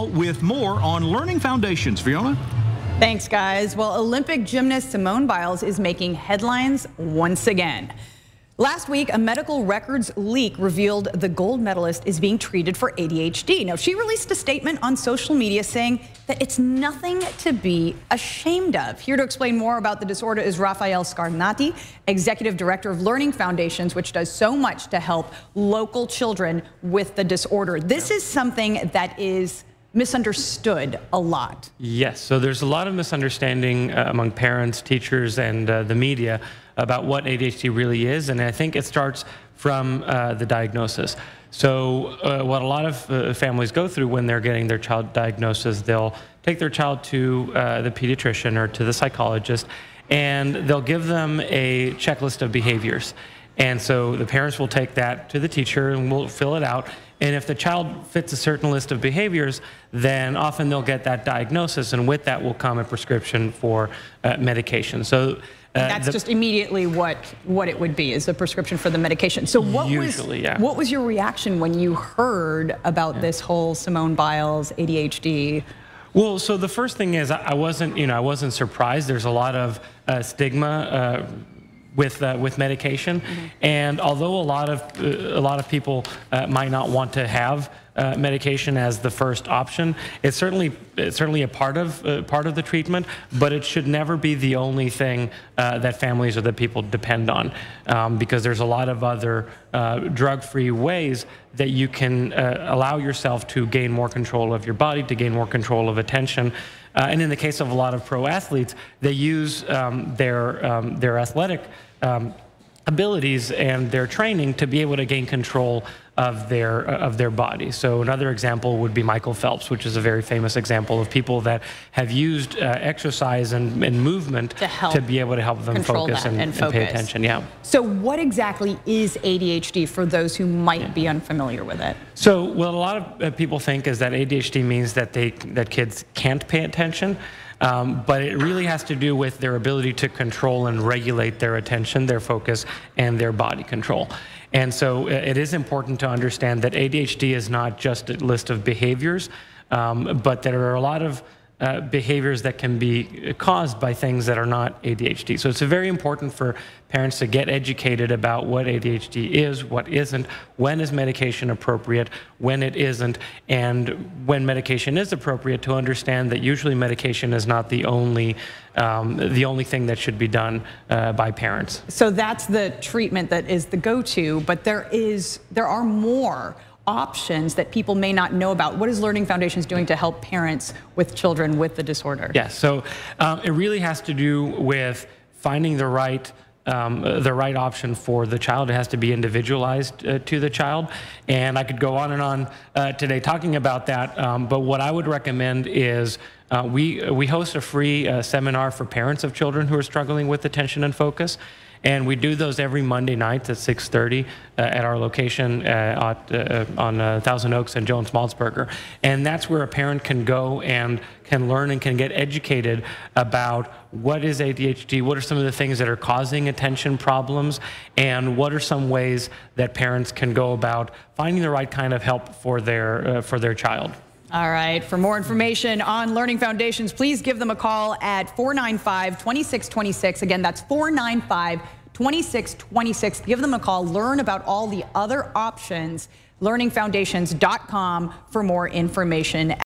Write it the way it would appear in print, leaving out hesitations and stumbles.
now with more on Learning Foundations. Fiona? Thanks, guys. Well, Olympic gymnast Simone Biles is making headlines once again. Last week, a medical records leak revealed the gold medalist is being treated for ADHD. Now, she released a statement on social media saying that it's nothing to be ashamed of. Here to explain more about the disorder is Rafael Scarnati, Executive Director of Learning Foundations, which does so much to help local children with the disorder. This is something that is misunderstood a lot. Yes, so there's a lot of misunderstanding among parents, teachers, and the media about what ADHD really is, and I think it starts from the diagnosis. So what a lot of families go through when they're getting their child diagnosis, they'll take their child to the pediatrician or to the psychologist, and they'll give them a checklist of behaviors. And so the parents will take that to the teacher and we'll fill it out. And if the child fits a certain list of behaviors, then often they'll get that diagnosis, and with that will come a prescription for medication. So that's just immediately what it would be, is a prescription for the medication. So what was your reaction when you heard about this whole Simone Biles ADHD? Well, so the first thing is I wasn't surprised. There's a lot of stigma with medication, and although a lot of people might not want to have medication as the first option, it's certainly a part of the treatment, but it should never be the only thing that families or that people depend on, because there's a lot of other drug-free ways that you can allow yourself to gain more control of your body, to gain more control of attention. And in the case of a lot of pro athletes, they use their athletic abilities and their training to be able to gain control of their body. So another example would be Michael Phelps, which is a very famous example of people that have used exercise and movement to be able to help them focus and pay attention. Yeah. So what exactly is ADHD for those who might be unfamiliar with it? So what a lot of people think is that ADHD means that kids can't pay attention. But it really has to do with their ability to control and regulate their attention, their focus, and their body control. And so it is important to understand that ADHD is not just a list of behaviors, but there are a lot of behaviors that can be caused by things that are not ADHD. So it's very important for parents to get educated about what ADHD is, what isn't, when is medication appropriate, when it isn't, and when medication is appropriate, to understand that usually medication is not the only thing that should be done by parents. So that's the treatment that is the go-to, but there are more options that people may not know about. What is Learning Foundations doing to help parents with children with the disorder? Yes, so it really has to do with finding the right option for the child. It has to be individualized to the child, and I could go on and on today talking about that, but what I would recommend is we host a free seminar for parents of children who are struggling with attention and focus. And we do those every Monday nights at 6:30 at our location on Thousand Oaks and Jones Maltzberger. And that's where a parent can go and can learn and can get educated about what is ADHD, what are some of the things that are causing attention problems, and what are some ways that parents can go about finding the right kind of help for their child. All right, for more information on Learning Foundations, please give them a call at 495-2626. Again, that's 495-2626. Give them a call, learn about all the other options, learningfoundations.com for more information.